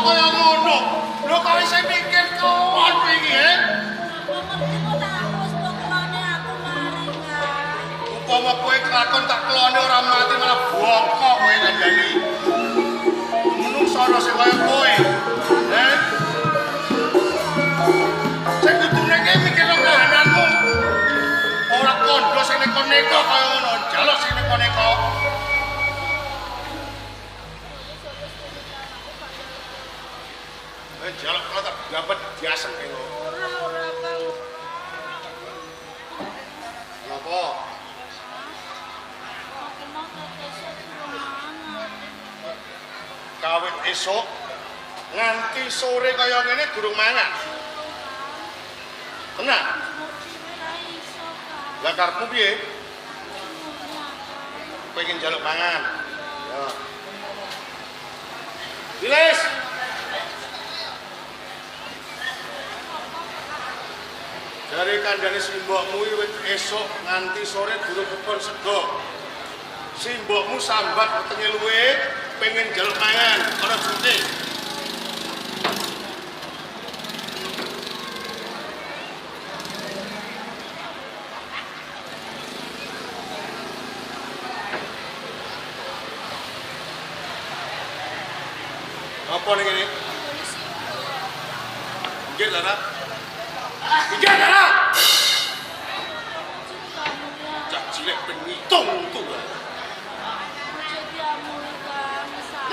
kaya ngono. Lho kowe sing mikir kelon kowe iki, Upama kowe kelakon tak kelone ora mati malah bongkok kowe kandhani. Menungso ana sing kaya kowe. Sing kudune ki mikir kahananmu. Ora kondo sing neko-neko kaya ngono, jaluk sing neko-neko. Jaluk kalau tak dapat diasem kaya ngono. Ora, Kang. Napa? Kawit esuk nganti sore kaya ngene durung mangan. Tenan? Lah karepmu piye? Pengen njaluk mangan. Ya. Diles. Dari kandhane simbokmu wit esuk nganti sore durung kebon sego. Simbokmu sambat wetenge luwe pengen njaluk mangan, ora suntik. Apa ning kene? Nggih, Dara. Nggih, Dara. Cak cilik pengitung tuh.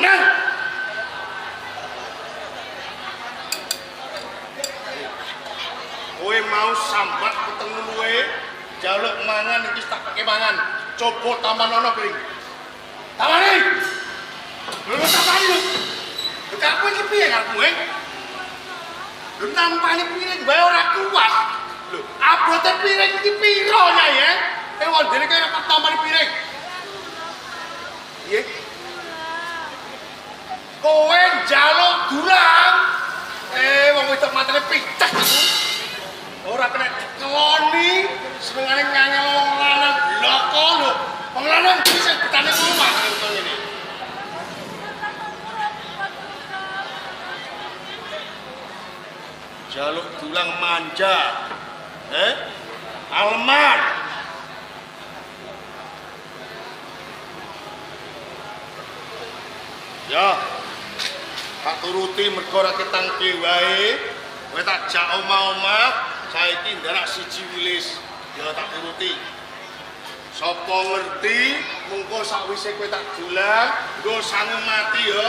Nah. Kowe mau sambat ketemu luwe, jaluk mangan iki tak pake mangan. Coba tampan ono kowe. Tampani. Lho tampani lho. Kak kowe iki piye karepmu, Lho tampane piring bae ora kuat. Lho, abote piring iki piro ya? Wondene kaya tak tampani piring. Piye? Kowe njaluk durang. Wong wedok matene picek iku. Ora kena keloni, senengane nganyel wong lanang bloko lho. Wong lanang sing betane omah kaya ngene. Jaluk tulang manja. Alman. Ya. Tak turuti mergo ora ketangke wae. Kowe tak jak omah-omah, saiki ndarak siji wilis. Ya tak turuti. Sapa ngerti mengko sakwise kowe tak dolan, nggo sangu mati ya.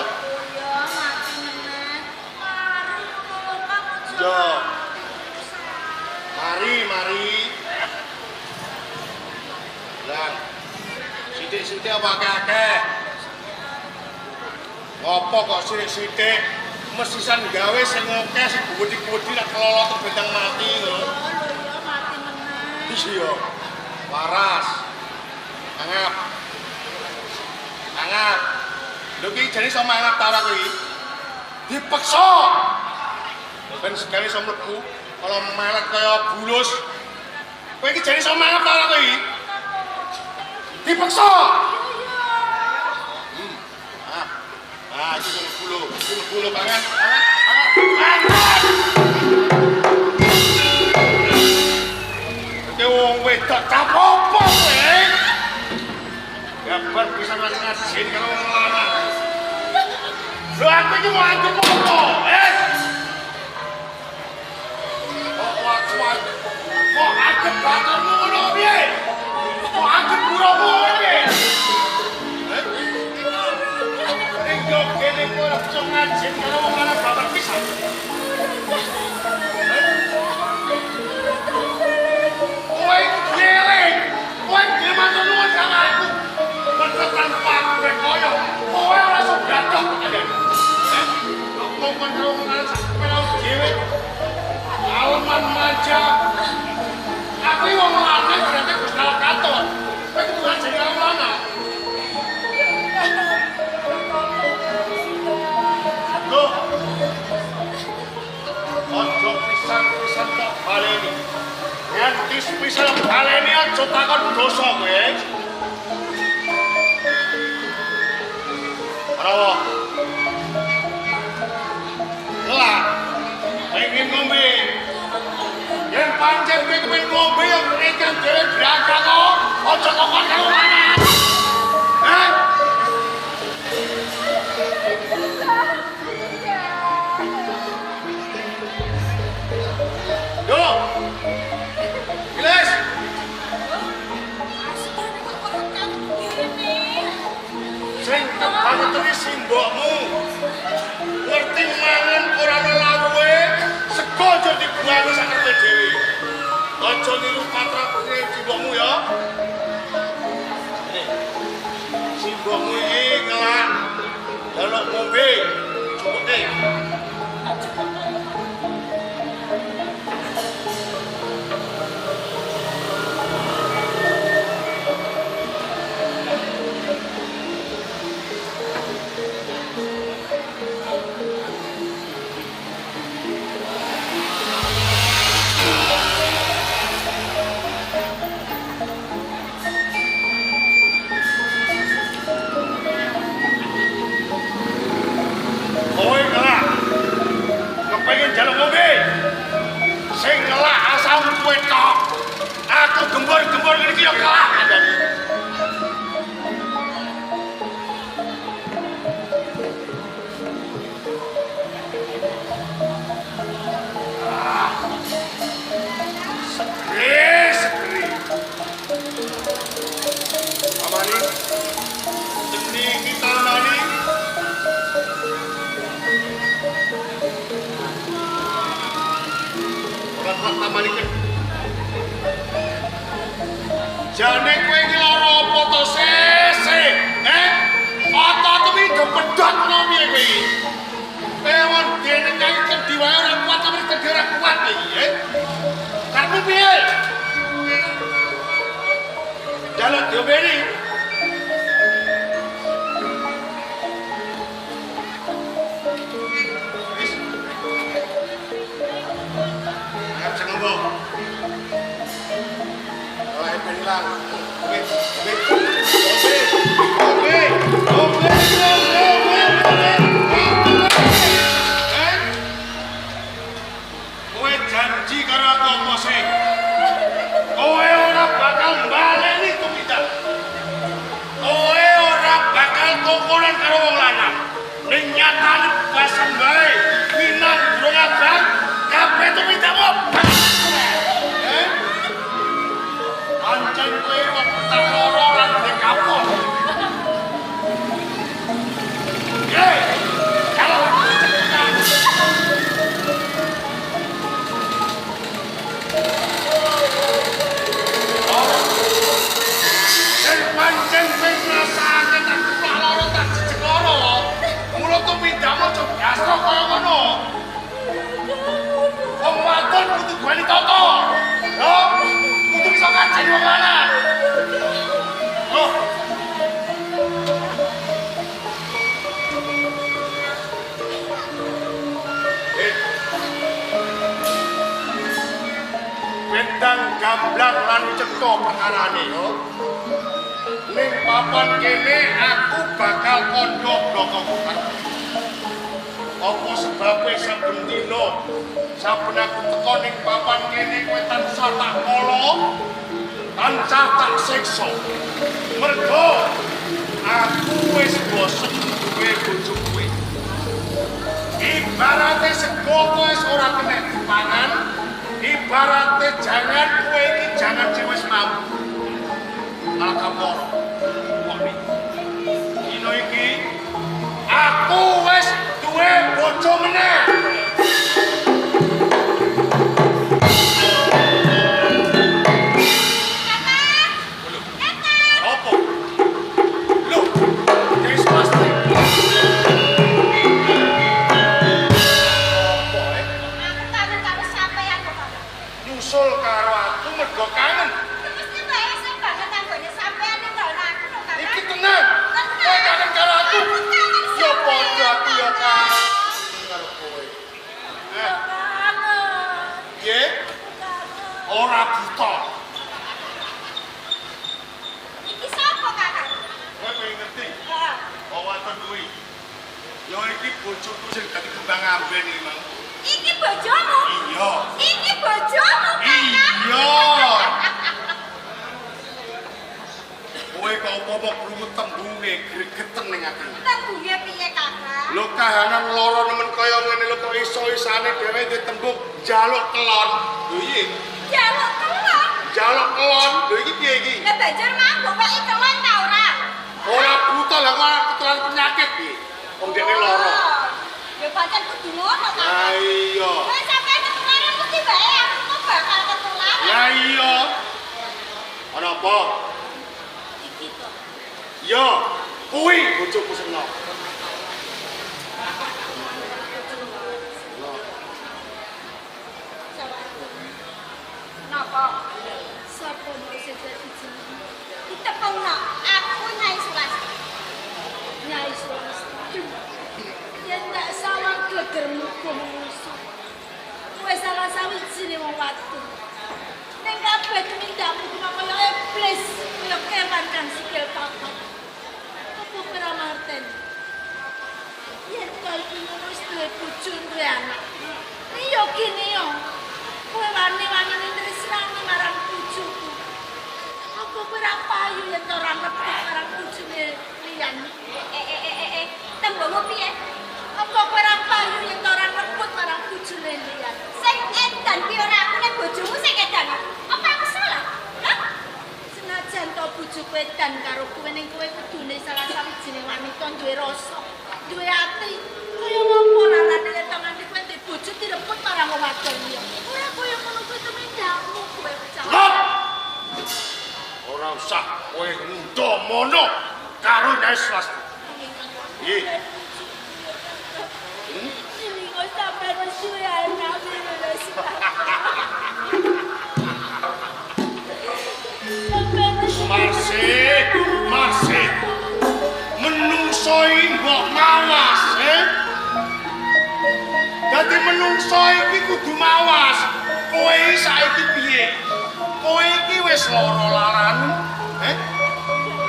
Ya, mati meneh. Mari ngono, Kang. Ya. Mari. Lah. Sithik-sithik apa akeh-akeh? Apa kok sithik-sithik mesisan gawe sing akeh sing gudi-gudi lak kelolot bendang mati lho. Lho ya mati meneh. Iya. Waras. Angap. Lho ki jane iso mangap ta ora kuwi? Dipeksa. Ben sekali iso mlebu kalau melet kaya bulus. Kowe iki jane iso mangap ta ora kuwi? Dipeksa. Iki bulu banget. Oke wong wedok capopo kowe. Gambar bisa ngasin karo wong lanang. Lho aku iki mau antuk apa? Kok antuk bakarmu ngono piye? Kok antuk buramu ngono piye? Enggak kene kok ora bisa ngasin karo wong lanang babar pisan. Kowe ngeleng. Kowe gimana nuwun sama aku? Bertetan pak koyo. Kowe ora iso gadoh aja. Ngomong karo wong lanang sak kepala dhewe. Alman manja. Aku wong lanang berarti wis kalah katon. Kowe kudu ngajeni karo lanang. Loh. Ojo pisan-pisan tak baleni. Yen pisan baleni aja takon dosa kowe. Ora kepengin ngombe. Yen pancen kowe kepengin ngombe ya ingkang dhewe draga kok. Aja kokon karo lanang. Hah? Yo. Giles. Sing kebangetan simbokmu. Ngerti mangan ora ana lawuhe, sego aja dibuang sak kerepe dhewe. Aja niru patrapane simbokmu ya. Nih. Simbokmu iki ngelak. Delok ngombe. Cukupe. Jaluk ngombe. Sing ngelak asal kowe tok. Aku gembor-gembor ngene iki ya kalah andane. Segeri. Amani. Deni kita nani. Bapak tamanikan. Jane kowe iki lara apa to sese? Otot iki depedhot ngono piye kowe iki? Ewon dene kaya kedhi wae ora kuat tapi kedhi ora kuat iki, Karepmu piye? Jaluk diobeni. Hilang. Kowe janji karo aku apa sih? Kowe ora bakal baleni tumidak. Kowe ora bakal kokonan karo wong lanang. Ning nyatane pasen bae. Minang durung abang kabeh tumidakmu. Pancen kowe wetan loro lan ndek kapok. Hei, kalau pancen wis ngrasake tak kuplak loro tak jejeg loro. Mulo tumidakmu aja biasa kaya ngono. Wong wadon kudu duweni tata. Yo. Kudu bisa ngajeni wong lanang. Loh. Bendang gamblang lan cetha perkarane yo. Ning papan kene aku bakal kandha bloko karo. Apa sebabnya saben dina saben aku teko ning papan kene kowe tansah tak kala, tansah tak siksa. Mergo aku wis bosen duwe bojo kowe. Ibarate sego wis ora kena dipangan, ibarate jangan kowe iki jangan wis mampu. Malah kaporo. Kok dino iki aku wis duwe bojo meneh. Nyusul karo aku mergo kangen. Mesti bae sing banget anggone sampean ning karo aku lho, Kakak. Iki tenan. Kowe kangen karo aku. Ya padha aku ya kangen karo kowe. Piye? Ora buta. Iki sapa, Kakak? Kowe pengen ngerti? Heeh. Wawaton kuwi. Ya iki bojoku sing dadi kembang amben iki, Mang. Iki bojomu? Iya. Iki bojomu, Kakang? Iya. Kowe kok apa-apa krungu tembunge gregeteng ning atimu. Tembunge piye, Kakang? Lho kahanan lara nemen kaya ngene lho kok iso-isane dhewe ditembung jaluk kelon. Lho iya. Jaluk kelon. Jaluk kelon. Lho iki piye iki? Lah banjur mabuk kok kelon ta ora? Ora buta lah kok ketelan penyakit piye. Wong dene lara. Ya pancen kudu ngono ta. Lah iya. Lah sampeyan ketularan mesti bae aku kok bakal ketularan. Lah iya. Ana apa? Iki to. Ya, kuwi bojoku seneng. Napa? Sapa mau sejati jeneng? Ditepungno, aku Nyai Sulasti. Nyai Sulasti. Yen ndak salah gegermu komuso. Kowe salah sawijine wong watu. Ning kabeh tumindakmu cuma kaya iblis, kaya kewan kang sikil papat. Apa kira Marten? Yen kowe wis duwe bojo duwe anak. Iya kene yo. Kowe wani-wani tresnani marang bojoku. Apa kowe ora payu yen ora ngerti marang bojone liyan? Tembungmu piye? Apa kowe ora payu yen ora ngebut marang bojone liyan? Sing edan ki ora aku nek bojomu sing edan. Apa aku salah? Hah? Senajan to bojoku edan karo kowe ning kowe kudune salah sawijining wanita duwe rasa, duwe ati. Kaya ngopo larane yen to nganti kowe ndek bojo direbut marang wong wadon liya. Ora kaya ngono kuwi tumindakmu kowe pecah. Stop! Ora usah kowe ndomono karo Nyai Sulasti. Piye? Ini kok sampai mesti anak wis. Masih. Menungso iki mbok mawas, Dadi menungso iki kudu mawas. Kowe saiki piye? Kowe iki wis lara laran,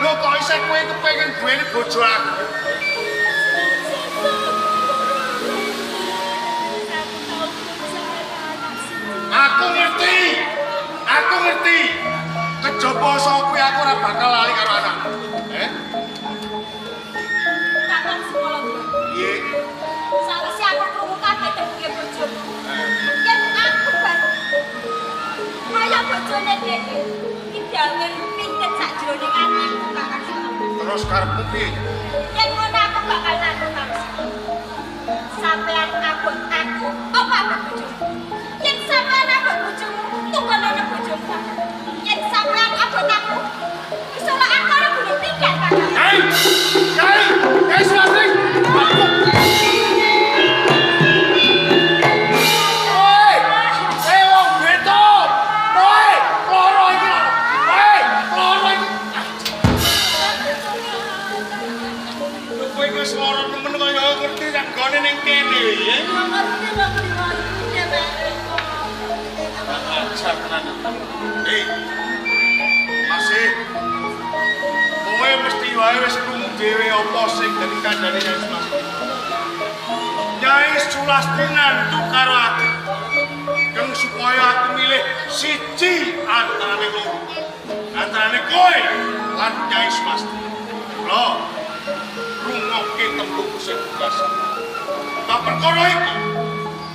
Lho kok isih kowe kepengin duweni bojo aku? Aku ngerti. Kejaba saka kuwi aku ora bakal lali karo anakku. Kakang sekolah. Piye? Sawise aku krungu kabeh tembunge bojomu. Yen aku bar kaya bojone dhewe. Iki gawe pinket sakjroning atiku Kakang. Terus karepmu piye? Yen ngono aku bakal ngaku sampean abot aku, apa abot bojomu? Yen sampean abot bojomu, tunggu ana bojomu. Yen sampean abot aku, iso lak aku ora gulung tiket Kakang. Nyai Sulasti. Wong beto. Loro iki. Kowe wis lara nemen kaya ngerti sak gone ning kene ya. Ngerti kok priwon dhewe. Ajar tenan. Masih. Kowe mesti wae wis krungu dhewe apa sing dadi kandhane Nyai Sulasti. Nyai Sulasti nantu karo aku. Kang supaya aku milih siji antarane loro. Antarane kowe lan Nyai Sulasti. Lho, rungokke tembungku sing tugas. Tak perkara iki.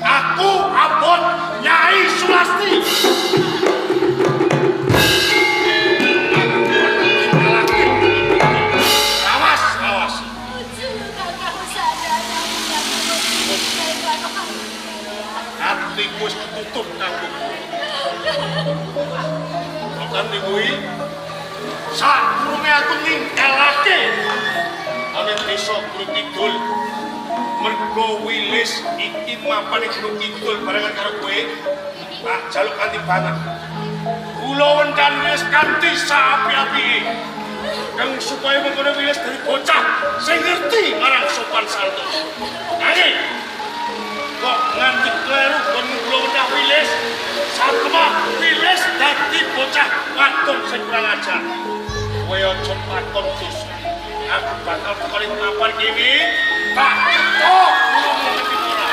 Aku abot Nyai Sulasti. Awas. Atiku wis tutup kanggo kowe. Kan kuwi sakurunge aku ninggalake ana desa Gunung Kidul. Mergo Wilis iki mapan ing Gunung Kidul barengan karo kowe. Tak jaluk kanthi banget. Kula wendan wis kanthi sapi-api. Kang supaya mengkono Wilis dari bocah sing ngerti marang sopan santun. Nanging kok nganti kleru kon kula wendah Wilis, sakemah Wilis dadi bocah wadon sing kurang ajar. Kowe aja takon dosa. Aku bakal tekoni papan kene. Tak ketok ngomong ngerti ora.